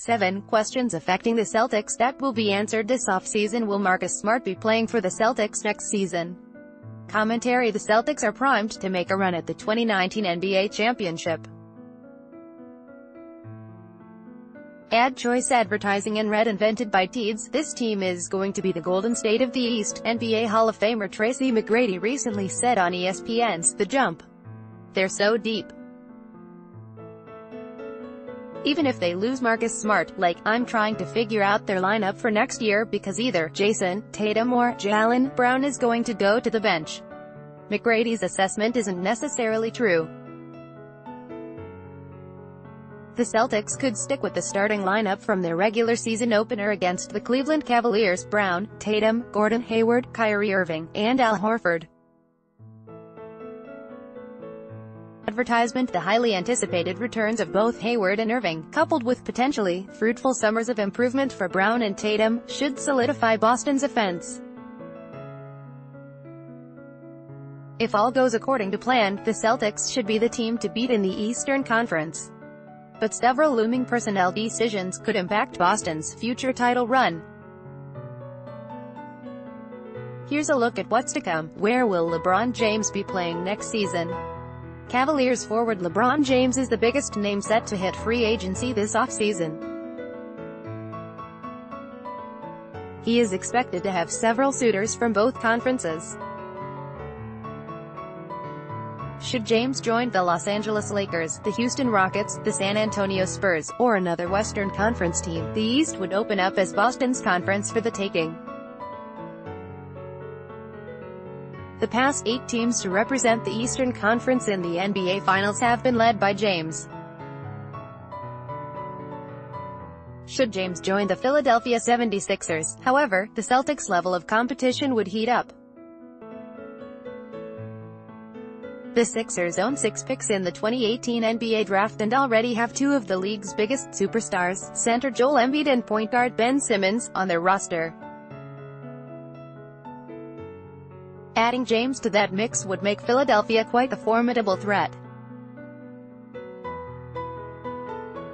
7 questions affecting the Celtics that will be answered this offseason. Will Marcus Smart be playing for the Celtics next season? Commentary: the Celtics are primed to make a run at the 2019 NBA championship. Ad choice advertising in red invented by Teeds. This team is going to be the Golden State of the East, NBA Hall of Famer Tracy McGrady recently said on ESPN's The Jump. They're so deep. Even if they lose Marcus Smart, like, I'm trying to figure out their lineup for next year because either Jason Tatum or Jaylen Brown is going to go to the bench. McGrady's assessment isn't necessarily true. The Celtics could stick with the starting lineup from their regular season opener against the Cleveland Cavaliers: Brown, Tatum, Gordon Hayward, Kyrie Irving, and Al Horford. Advertisement: the highly anticipated returns of both Hayward and Irving, coupled with potentially fruitful summers of improvement for Brown and Tatum, should solidify Boston's offense. If all goes according to plan, the Celtics should be the team to beat in the Eastern Conference. But several looming personnel decisions could impact Boston's future title run. Here's a look at what's to come. Where will LeBron James be playing next season? Cavaliers forward LeBron James is the biggest name set to hit free agency this offseason. He is expected to have several suitors from both conferences. Should James join the Los Angeles Lakers, the Houston Rockets, the San Antonio Spurs, or another Western Conference team, the East would open up as Boston's conference for the taking. The past 8 teams to represent the Eastern Conference in the NBA Finals have been led by James. Should James join the Philadelphia 76ers, however, the Celtics' level of competition would heat up. The Sixers own 6 picks in the 2018 NBA draft and already have 2 of the league's biggest superstars, center Joel Embiid and point guard Ben Simmons, on their roster. Adding James to that mix would make Philadelphia quite a formidable threat.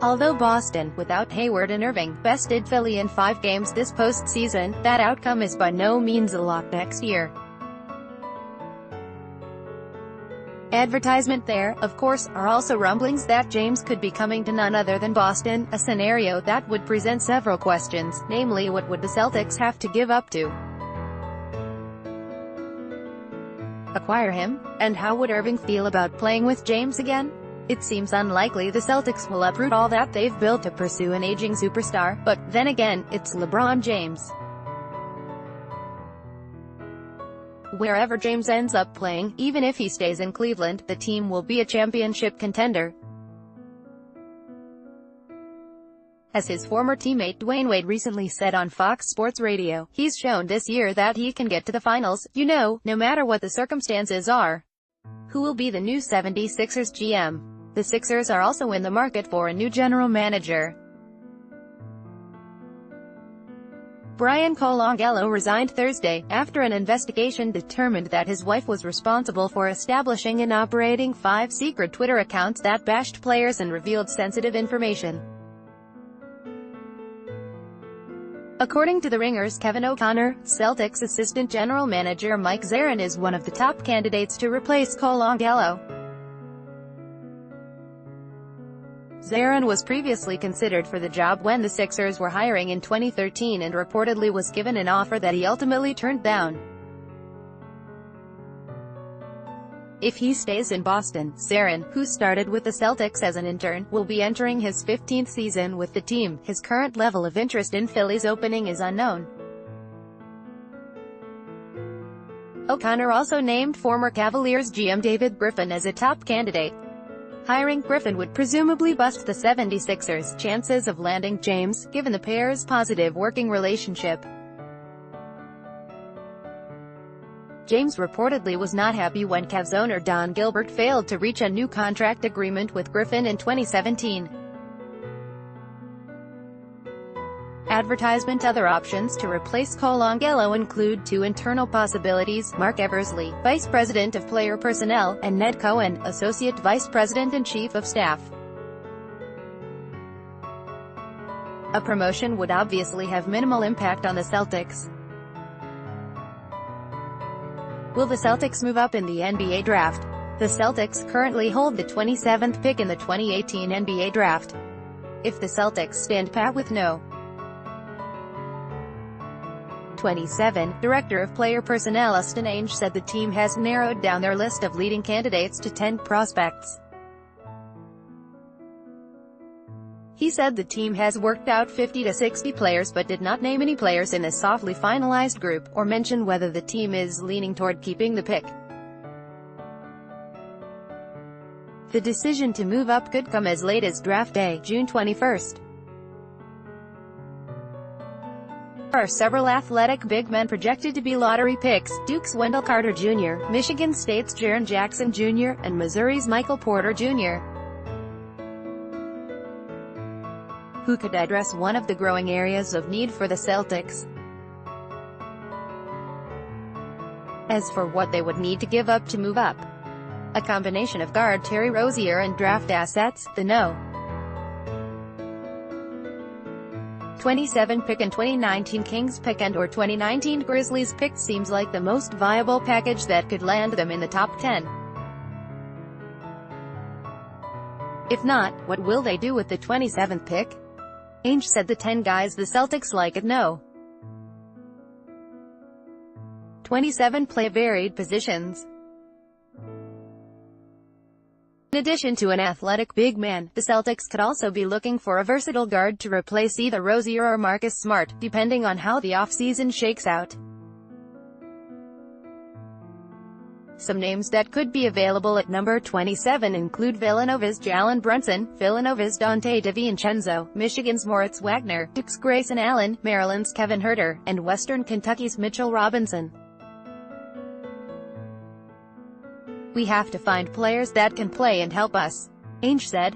Although Boston, without Hayward and Irving, bested Philly in 5 games this postseason, that outcome is by no means a lock next year. Advertisement: there, of course, are also rumblings that James could be coming to none other than Boston, a scenario that would present several questions, namely what would the Celtics have to give up to acquire him? And how would Irving feel about playing with James again? It seems unlikely the Celtics will uproot all that they've built to pursue an aging superstar, but then again, it's LeBron James. Wherever James ends up playing, even if he stays in Cleveland, the team will be a championship contender. As his former teammate Dwayne Wade recently said on Fox Sports Radio, he's shown this year that he can get to the finals, no matter what the circumstances are. Who will be the new 76ers GM? The Sixers are also in the market for a new general manager. Brian Colangelo resigned Thursday, after an investigation determined that his wife was responsible for establishing and operating 5 secret Twitter accounts that bashed players and revealed sensitive information. According to The Ringer's Kevin O'Connor, Celtics assistant general manager Mike Zarin is one of the top candidates to replace Colangelo. Zarin was previously considered for the job when the Sixers were hiring in 2013 and reportedly was given an offer that he ultimately turned down. If he stays in Boston, Zarin, who started with the Celtics as an intern, will be entering his 15th season with the team. His current level of interest in Philly's opening is unknown. O'Connor also named former Cavaliers GM David Griffin as a top candidate. Hiring Griffin would presumably bust the 76ers' chances of landing James, given the pair's positive working relationship. James reportedly was not happy when Cavs owner Don Gilbert failed to reach a new contract agreement with Griffin in 2017. Advertisement: other options to replace Colangelo include 2 internal possibilities: Mark Eversley, Vice President of Player Personnel, and Ned Cohen, Associate Vice President and Chief of Staff. A promotion would obviously have minimal impact on the Celtics. Will the Celtics move up in the NBA draft? The Celtics currently hold the 27th pick in the 2018 NBA draft. If the Celtics stand pat with no 27, Director of Player Personnel Austin Ainge said the team has narrowed down their list of leading candidates to 10 prospects. He said the team has worked out 50 to 60 players but did not name any players in a softly finalized group, or mention whether the team is leaning toward keeping the pick. The decision to move up could come as late as draft day, June 21st. There are several athletic big men projected to be lottery picks: Duke's Wendell Carter Jr., Michigan State's Jaren Jackson Jr., and Missouri's Michael Porter Jr., who could address one of the growing areas of need for the Celtics. As for what they would need to give up to move up, a combination of guard Terry Rozier and draft assets, the No. 27 pick and 2019 Kings pick and/or 2019 Grizzlies pick seems like the most viable package that could land them in the top 10. If not, what will they do with the 27th pick? Ainge said the 10 guys the Celtics like at No. 27 play varied positions. In addition to an athletic big man, the Celtics could also be looking for a versatile guard to replace either Rozier or Marcus Smart, depending on how the offseason shakes out. Some names that could be available at number 27 include Villanova's Jalen Brunson, Villanova's Dante DiVincenzo, Michigan's Moritz Wagner, Duke's Grayson Allen, Maryland's Kevin Huerter, and Western Kentucky's Mitchell Robinson. We have to find players that can play and help us, Ainge said.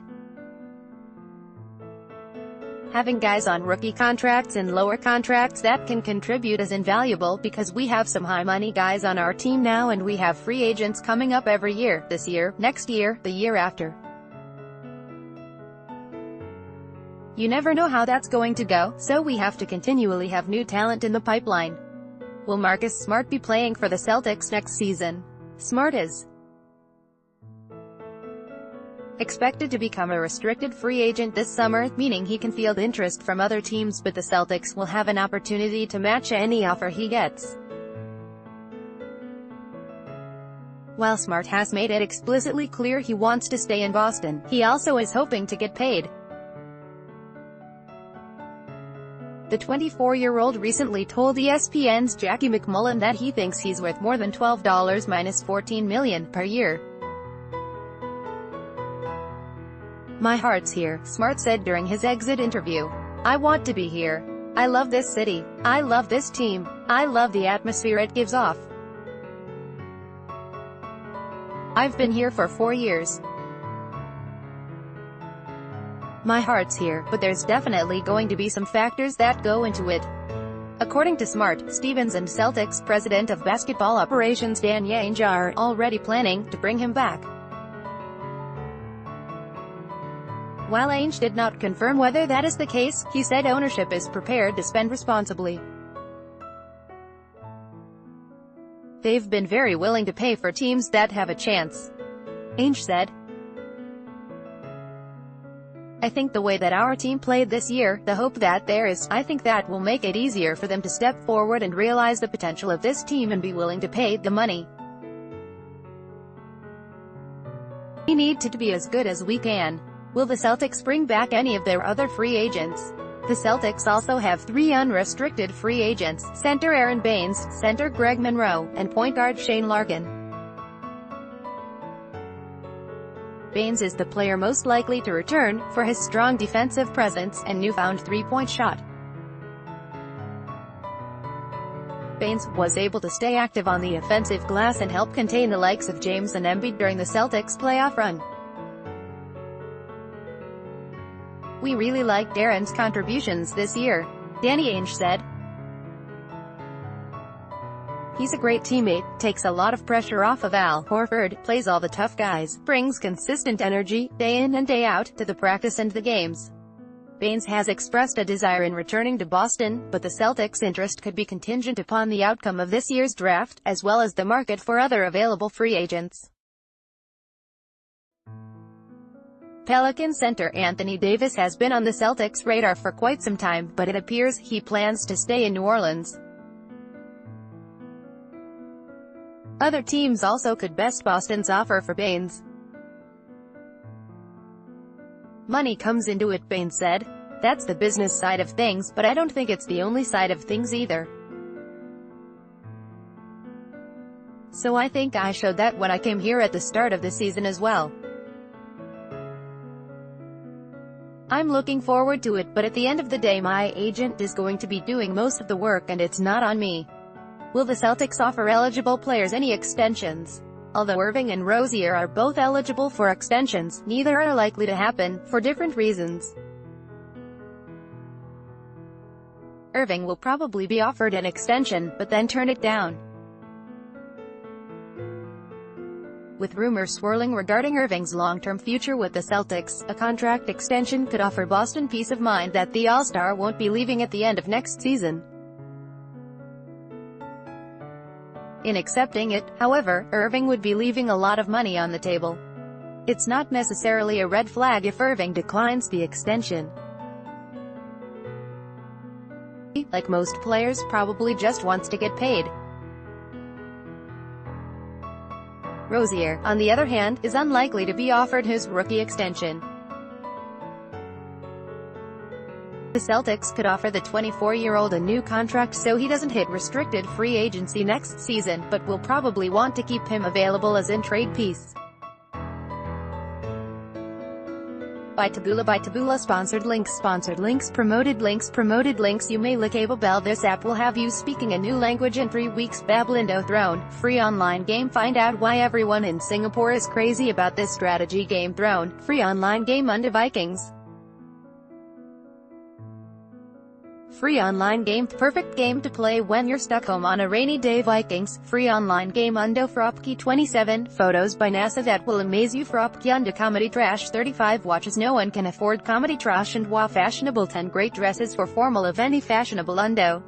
Having guys on rookie contracts and lower contracts that can contribute is invaluable because we have some high-money guys on our team now and we have free agents coming up every year, this year, next year, the year after. You never know how that's going to go, so we have to continually have new talent in the pipeline. Will Marcus Smart be playing for the Celtics next season? Smart is expected to become a restricted free agent this summer, meaning he can field interest from other teams, but the Celtics will have an opportunity to match any offer he gets. While Smart has made it explicitly clear he wants to stay in Boston, he also is hoping to get paid. The 24-year-old recently told ESPN's Jackie McMullen that he thinks he's worth more than $12 minus $14 million per year. "My heart's here," Smart said during his exit interview. "I want to be here. I love this city. I love this team. I love the atmosphere it gives off. I've been here for 4 years. My heart's here, but there's definitely going to be some factors that go into it." According to Smart, Stevens and Celtics president of basketball operations Dan Ainge are already planning to bring him back. While Ainge did not confirm whether that is the case, he said ownership is prepared to spend responsibly. "They've been very willing to pay for teams that have a chance," Ainge said. "I think the way that our team played this year, the hope that there is, I think that will make it easier for them to step forward and realize the potential of this team and be willing to pay the money. We need to be as good as we can." Will the Celtics bring back any of their other free agents? The Celtics also have 3 unrestricted free agents: center Aaron Baines, center Greg Monroe, and point guard Shane Larkin. Baines is the player most likely to return, for his strong defensive presence and newfound three-point shot. Baines was able to stay active on the offensive glass and help contain the likes of James and Embiid during the Celtics' playoff run. "We really liked Aaron's contributions this year," Danny Ainge said. "He's a great teammate, takes a lot of pressure off of Al Horford, plays all the tough guys, brings consistent energy, day in and day out, to the practice and the games. Baines has expressed a desire in returning to Boston, but the Celtics' interest could be contingent upon the outcome of this year's draft, as well as the market for other available free agents. Pelican center Anthony Davis has been on the Celtics' radar for quite some time, but it appears he plans to stay in New Orleans. Other teams also could best Boston's offer for Baines. Money comes into it, Baines said. That's the business side of things, but I don't think it's the only side of things either. So I think I showed that when I came here at the start of the season as well. I'm looking forward to it, but at the end of the day my agent is going to be doing most of the work and it's not on me. Will the Celtics offer eligible players any extensions? Although Irving and Rozier are both eligible for extensions, neither are likely to happen, for different reasons. Irving will probably be offered an extension, but then turn it down. With rumors swirling regarding Irving's long-term future with the Celtics, a contract extension could offer Boston peace of mind that the All-Star won't be leaving at the end of next season. In accepting it, however, Irving would be leaving a lot of money on the table. It's not necessarily a red flag if Irving declines the extension. Like most players, probably just wants to get paid. Rozier, on the other hand, is unlikely to be offered his rookie extension. The Celtics could offer the 24-year-old a new contract so he doesn't hit restricted free agency next season, but will probably want to keep him available as in-trade piece. By Taboola sponsored links promoted links. You may like Able Bell. This app will have you speaking a new language in 3 weeks. Bablindo Throne, free online game. Find out why everyone in Singapore is crazy about this strategy game. Throne, free online game. Undo Vikings. Free online game, perfect game to play when you're stuck home on a rainy day. Vikings, free online game. Undo Fropke 27, photos by NASA that will amaze you. Fropke Undo Comedy Trash 35, watches no one can afford comedy trash and wow fashionable 10 great dresses for formal event. Fashionable Undo.